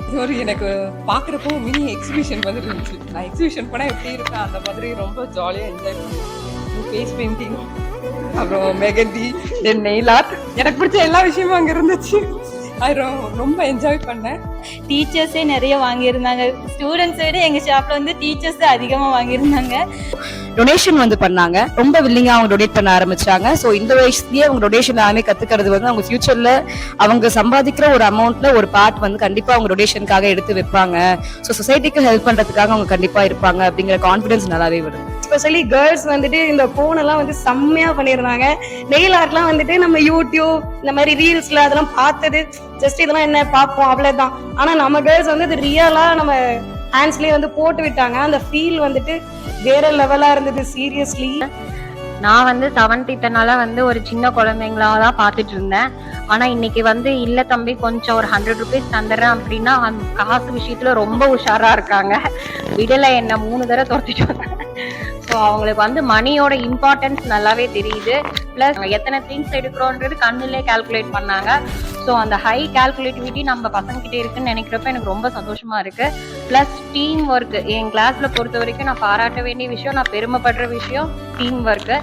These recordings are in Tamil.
இது ஒரு எனக்கு பார்க்குறப்போ மினி எக்ஸிபிஷன் மாதிரி இருந்துச்சு. நான் எக்ஸிபிஷன் போனால் எப்படி இருக்கேன் அந்த மாதிரி ரொம்ப ஜாலியாக என்ஜாய் பண்ணேன். ஃபேஸ் பெயிண்டிங், அப்புறம் மெகந்தி, தென் நெயில் ஆர்ட், எனக்கு பிடிச்ச எல்லா விஷயமும் அங்கே இருந்துச்சு. அது ரொம்ப என்ஜாய் பண்ணேன். டீச்சர்ஸே நிறைய வாங்கியிருந்தாங்க. ஸ்டூடெண்ட்ஸை விட எங்கள் ஷாப்பில் வந்து டீச்சர்ஸ் தான் அதிகமாக வாங்கியிருந்தாங்க. டொனேஷன் வந்து பண்ணாங்க, ரொம்ப வில்லிங்கா அவங்க டொனேட் பண்ண ஆரம்பிச்சாங்க. ஸோ இந்த வயசுலயே அவங்க டொனேஷன் எல்லாமே கத்துக்கிறது வந்து அவங்க ஃபியூச்சர்ல அவங்க சம்பாதிக்கிற ஒரு அமௌண்ட்ல ஒரு பார்ட் வந்து கண்டிப்பா அவங்க டொனேஷனுக்காக எடுத்து வைப்பாங்க. ஸோ சொசைட்டிக்கு ஹெல்ப் பண்றதுக்காக அவங்க கண்டிப்பா இருப்பாங்க அப்படிங்கிற கான்ஃபிடன்ஸ் நல்லாவே வரும். எஸ்பெஷலி கேர்ள்ஸ் வந்துட்டு இந்த போன் எல்லாம் வந்து செம்மையா பண்ணிருந்தாங்க. நெயில் ஆர்ட்லாம் வந்துட்டு நம்ம யூடியூப் இந்த மாதிரி ரீல்ஸ்ல அதெல்லாம் பார்த்தது, ஜஸ்ட் இதெல்லாம் என்ன பார்ப்போம் அவ்வளவுதான். ஆனா நம்ம கேர்ள்ஸ் வந்து இது ரியலா நம்ம ஹேண்ட்ஸ்லயே வந்து போட்டு விட்டாங்க. அந்த ஃபீல் வந்துட்டு வேற லெவலா இருந்தது. சீரியஸ்லி நான் வந்து 7th இத்தனால வந்து ஒரு சின்ன குழந்தைங்களா தான் பார்த்துட்டு இருந்தேன். ஆனா இன்னைக்கு வந்து இல்ல தம்பி கொஞ்சம் ஒரு 100 rupees தந்துடுறேன் அப்படின்னா அந்த காசு விஷயத்துல ரொம்ப உஷாரா இருக்காங்க. விடல என்ன 3 தடவை துரத்திட்டு வந்தேன். ஸோ அவங்களுக்கு வந்து மணியோட இம்பார்ட்டன்ஸ் நல்லாவே தெரியுது. பிளஸ் எத்தனை திங்ஸ் எடுக்கிறோன்றது கண்ணுலே கால்குலேட் பண்ணாங்க. ஸோ அந்த ஹை கால்குலேட்டிவிட்டி நம்ம பசங்க கிட்ட இருக்குன்னு நினைக்கிறப்ப எனக்கு ரொம்ப சந்தோஷமா இருக்கு. பிளஸ் டீம் ஒர்க் என் கிளாஸ்ல பொறுத்த வரைக்கும் நான் பாராட்ட வேண்டிய விஷயம், நான் பெருமைப்படுற விஷயம் டீம் ஒர்க்கு.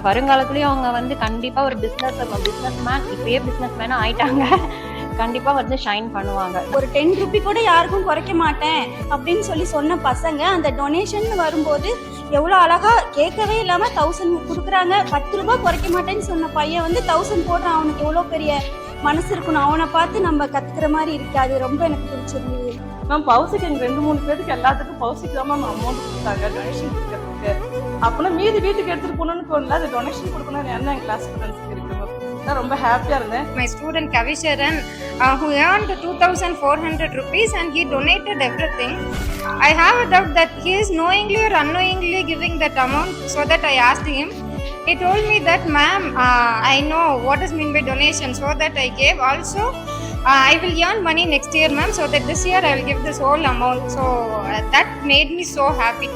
வருங்காலத்துலயும் அவங்க வந்து கண்டிப்பா ஒரு பிசினஸ் மேன், இப்பயே பிசினஸ் மேனா ஆயிட்டாங்க, கண்டிப்பா வந்து ஷைன் பண்ணுவாங்க. ஒரு 10 ரூபி கூட யாருக்கும் குறைக்க மாட்டேன் அப்படின்னு சொல்லி சொன்ன பசங்க அந்த டொனேஷன் வரும்போது எவ்வளோ அழகா கேட்கவே இல்லாம 1000 கொடுக்குறாங்க. 10 ரூபாய் குறைக்க மாட்டேன்னு சொன்ன பையன் வந்து 1000 போடுறான். அவனுக்கு எவ்வளோ பெரிய மனசு இருக்கணும். அவனை பார்த்து நம்ம கத்துக்கிற மாதிரி இருக்கு. அது ரொம்ப எனக்கு பிடிச்சிருந்தது. மேம் பவுசிக்கு எங்க 2-3 பேருக்கு எல்லாத்துக்கும் பவுசிக்கு தான் மேம் அமௌண்ட் கொடுத்தாங்க டொனேஷன் கொடுக்கறதுக்கு. அப்படின்னா மீதி வீட்டுக்கு எடுத்துட்டு போகணும்னு தோணல, அது டொனேஷன் கொடுக்கணும்னு என்ன என் கிளாஸ் ஸ்டூடெண்ட்ஸ்க்கு இருக்கு மேம். நான் ரொம்ப ஹாப்பியா இருந்தேன். My student Kavisharan who earned 2400 rupees and he donated everything. I have a doubt that he is knowingly or unknowingly giving that amount, so that I asked him. He told me that ma'am I know what is mean by donation, so that I gave also. I will earn money next year ma'am, so that this year I will give this whole amount. So that made me so happy.